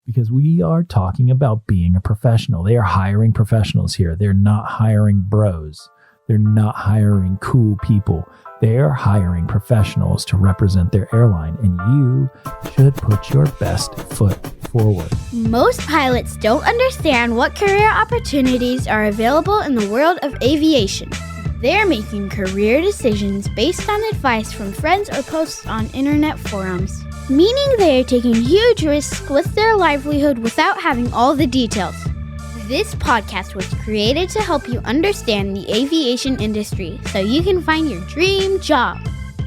because we are talking about being a professional. They are hiring professionals here. They're not hiring bros. They're not hiring cool people. They are hiring professionals to represent their airline, and you should put your best foot forward. Most pilots don't understand what career opportunities are available in the world of aviation. They're making career decisions based on advice from friends or posts on internet forums, meaning they are taking huge risks with their livelihood without having all the details. This podcast was created to help you understand the aviation industry so you can find your dream job.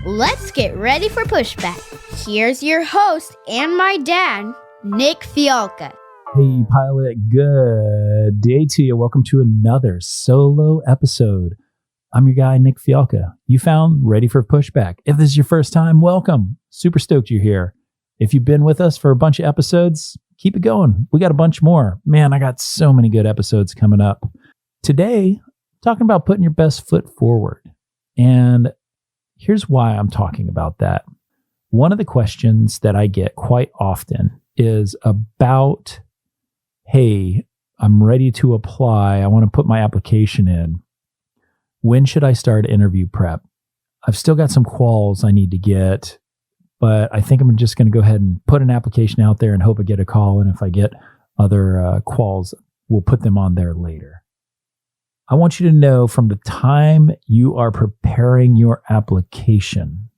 Let's get ready for Pushback. Here's your host and my dad, Nick Fialka. Hey pilot, good day to you. Welcome to another solo episode. I'm your guy, Nick Fialka. You found Ready for Pushback. If this is your first time, welcome. Super stoked you're here. If you've been with us for a bunch of episodes, keep it going. We got a bunch more. Man, I got so many good episodes coming up. Today, talking about putting your best foot forward. And here's why I'm talking about that. One of the questions that I get quite often is about, hey, I'm ready to apply. I want to put my application in. When should I start interview prep? I've still got some quals I need to get, but I think I'm just going to go ahead and put an application out there and hope I get a call. And if I get other quals, we'll put them on there later. I want you to know from the time you are preparing your application,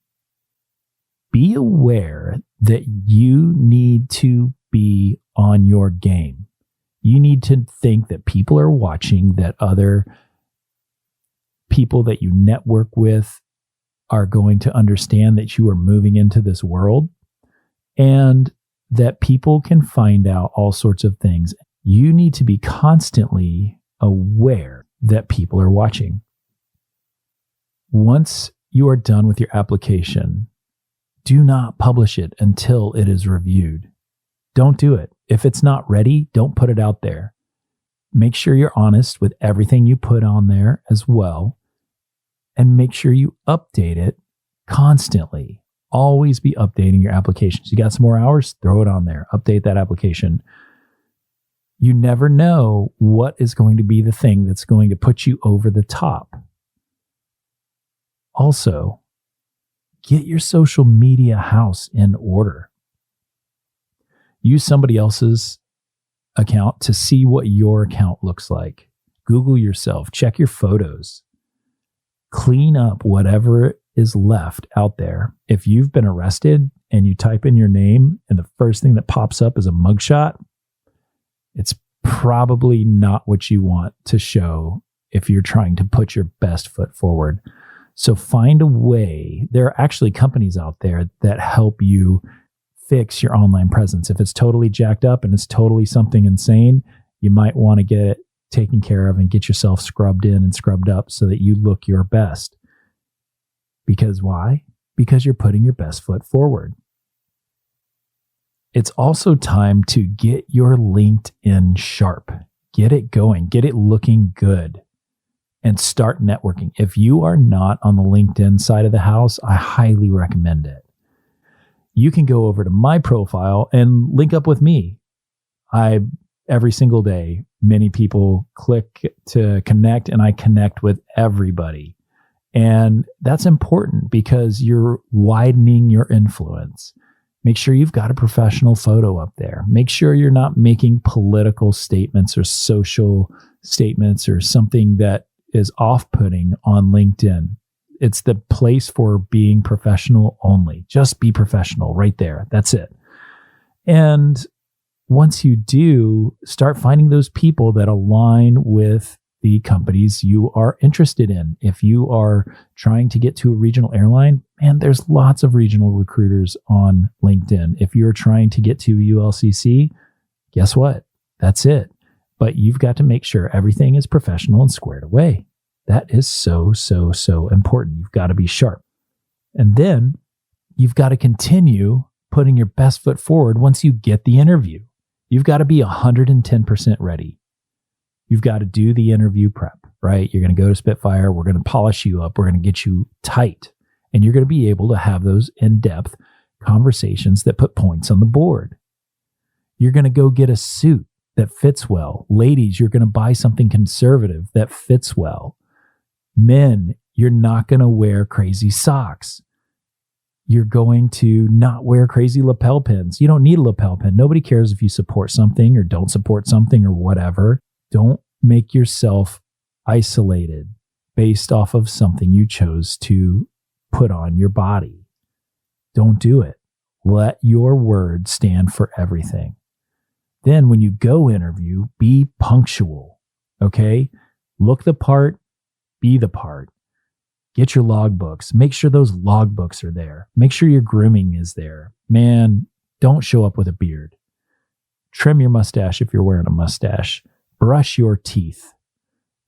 be aware that you need to be on your game. You need to think that people are watching, that other people that you network with are going to understand that you are moving into this world, and that people can find out all sorts of things. You need to be constantly aware that people are watching. Once you are done with your application, do not publish it until it is reviewed. Don't do it. If it's not ready, don't put it out there. Make sure you're honest with everything you put on there as well. And make sure you update it constantly. Always be updating your applications. You got some more hours? Throw it on there. Update that application. You never know what is going to be the thing that's going to put you over the top. Also, get your social media house in order. Use somebody else's account to see what your account looks like. Google yourself. Check your photos. Clean up whatever is left out there. If you've been arrested and you type in your name and the first thing that pops up is a mugshot, it's probably not what you want to show if you're trying to put your best foot forward. So find a way. There are actually companies out there that help you fix your online presence. If it's totally jacked up and it's totally something insane, you might want to get it taken care of and get yourself scrubbed in and scrubbed up so that you look your best. Because why? Because you're putting your best foot forward. It's also time to get your LinkedIn sharp. Get it going. Get it looking good. And start networking. If you are not on the LinkedIn side of the house, I highly recommend it. You can go over to my profile and link up with me. Every single day, many people click to connect, and I connect with everybody. And that's important because you're widening your influence. Make sure you've got a professional photo up there. Make sure you're not making political statements or social statements or something that is off-putting on LinkedIn. It's the place for being professional only. Just be professional right there. That's it. And once you do, start finding those people that align with the companies you are interested in. If you are trying to get to a regional airline, man, there's lots of regional recruiters on LinkedIn. If you're trying to get to ULCC, guess what? That's it. But you've got to make sure everything is professional and squared away. That is so important. You've got to be sharp. And then you've got to continue putting your best foot forward once you get the interview. You've got to be 110% ready. You've got to do the interview prep, right? You're going to go to Spitfire. We're going to polish you up. We're going to get you tight. And you're going to be able to have those in-depth conversations that put points on the board. You're going to go get a suit that fits well. Ladies, you're going to buy something conservative that fits well. Men, you're not going to wear crazy socks. You're going to not wear crazy lapel pins. You don't need a lapel pin. Nobody cares if you support something or don't support something or whatever. Don't make yourself isolated based off of something you chose to put on your body. Don't do it. Let your word stand for everything. Then when you go interview, be punctual, okay? Look the part, be the part. Get your logbooks. Make sure those logbooks are there. Make sure your grooming is there. Man, don't show up with a beard. Trim your mustache if you're wearing a mustache. Brush your teeth.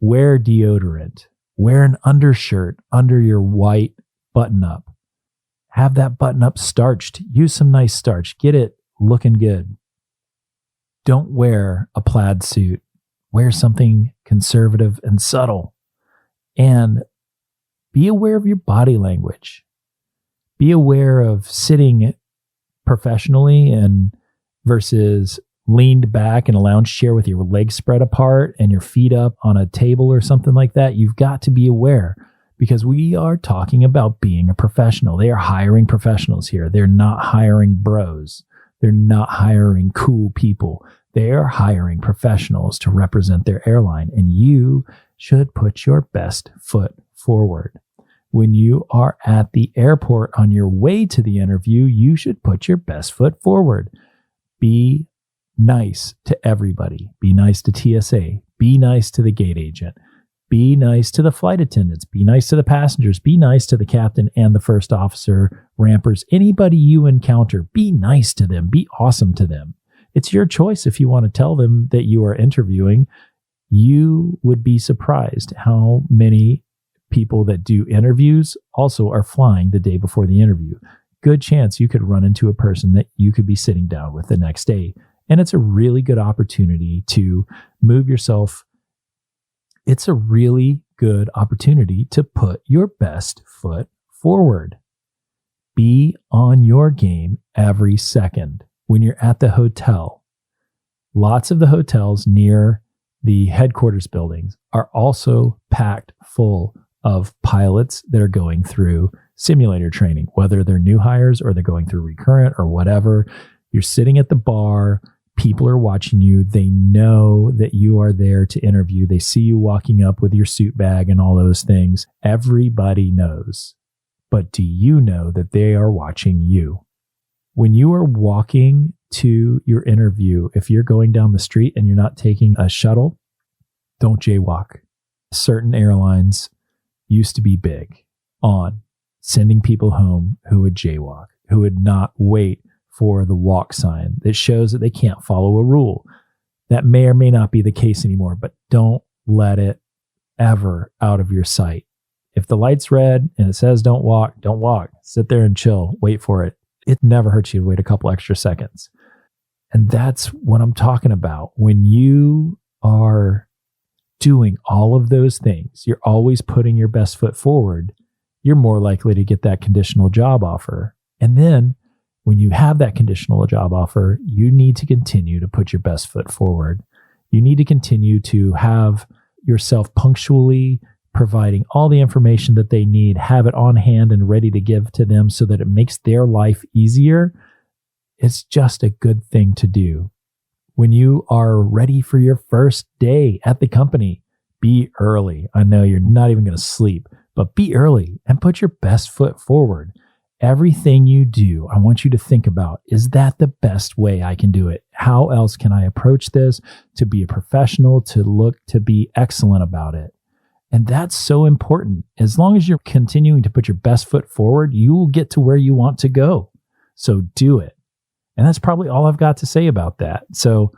Wear deodorant. Wear an undershirt under your white button-up. Have that button-up starched. Use some nice starch. Get it looking good. Don't wear a plaid suit. Wear something conservative and subtle. And be aware of your body language. Be aware of sitting professionally and versus leaned back in a lounge chair with your legs spread apart and your feet up on a table or something like that. You've got to be aware because we are talking about being a professional. They are hiring professionals here. They're not hiring bros. They're not hiring cool people. They are hiring professionals to represent their airline, and you should put your best foot forward. When you are at the airport on your way to the interview, you should put your best foot forward. Be nice to everybody. Be nice to TSA. Be nice to the gate agent. Be nice to the flight attendants. Be nice to the passengers. Be nice to the captain and the first officer, rampers. Anybody you encounter, be nice to them. Be awesome to them. It's your choice if you want to tell them that you are interviewing. You would be surprised how many people that do interviews also are flying the day before the interview. Good chance you could run into a person that you could be sitting down with the next day. And it's a really good opportunity to move yourself. It's a really good opportunity to put your best foot forward. Be on your game every second. When you're at the hotel, lots of the hotels near the headquarters buildings are also packed full of pilots that are going through simulator training, whether they're new hires or they're going through recurrent or whatever. You're sitting at the bar. People are watching you. They know that you are there to interview. They see you walking up with your suit bag and all those things. Everybody knows. But do you know that they are watching you? When you are walking to your interview, if you're going down the street and you're not taking a shuttle, don't jaywalk. Certain airlines used to be big on sending people home who would jaywalk, who would not wait for the walk sign that shows that they can't follow a rule. That may or may not be the case anymore, but don't let it ever out of your sight. If the light's red and it says don't walk, don't walk. Sit there and chill. Wait for it. It never hurts you to wait a couple extra seconds. And that's what I'm talking about. When you are doing all of those things, you're always putting your best foot forward, you're more likely to get that conditional job offer. And then when you have that conditional job offer, you need to continue to put your best foot forward. You need to continue to have yourself punctually providing all the information that they need, have it on hand and ready to give to them so that it makes their life easier. It's just a good thing to do. When you are ready for your first day at the company, be early. I know you're not even going to sleep, but be early and put your best foot forward. Everything you do, I want you to think about, is that the best way I can do it? How else can I approach this to be a professional, to look to be excellent about it? And that's so important. As long as you're continuing to put your best foot forward, you will get to where you want to go. So do it. And that's probably all I've got to say about that. So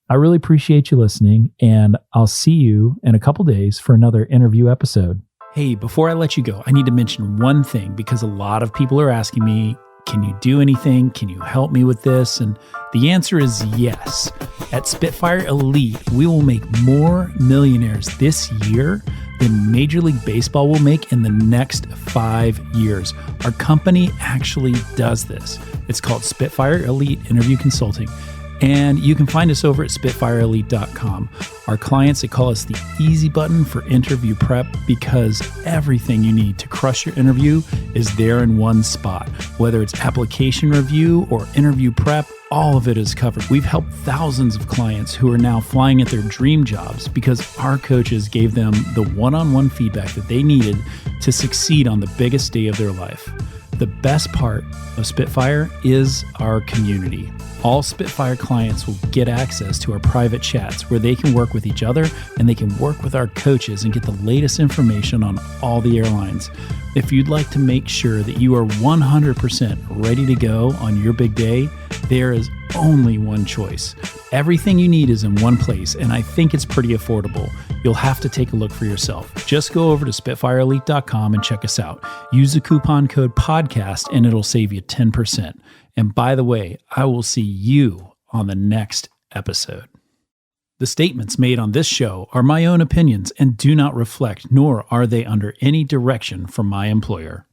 I really appreciate you listening, and I'll see you in a couple days for another interview episode. Hey, before I let you go, I need to mention one thing because a lot of people are asking me, can you do anything? Can you help me with this? And the answer is yes. At Spitfire Elite, we will make more millionaires this year than Major League Baseball will make in the next 5 years. Our company actually does this. It's called Spitfire Elite Interview Consulting. And you can find us over at SpitfireElite.com. Our clients, they call us the easy button for interview prep because everything you need to crush your interview is there in one spot. Whether it's application review or interview prep, all of it is covered. We've helped thousands of clients who are now flying at their dream jobs because our coaches gave them the one-on-one feedback that they needed to succeed on the biggest day of their life. The best part of Spitfire is our community. All Spitfire clients will get access to our private chats where they can work with each other and they can work with our coaches and get the latest information on all the airlines. If you'd like to make sure that you are 100% ready to go on your big day, there is only one choice. Everything you need is in one place, and I think it's pretty affordable. You'll have to take a look for yourself. Just go over to SpitfireElite.com and check us out. Use the coupon code PODCAST and it'll save you 10%. And by the way, I will see you on the next episode. The statements made on this show are my own opinions and do not reflect, nor are they under any direction from my employer.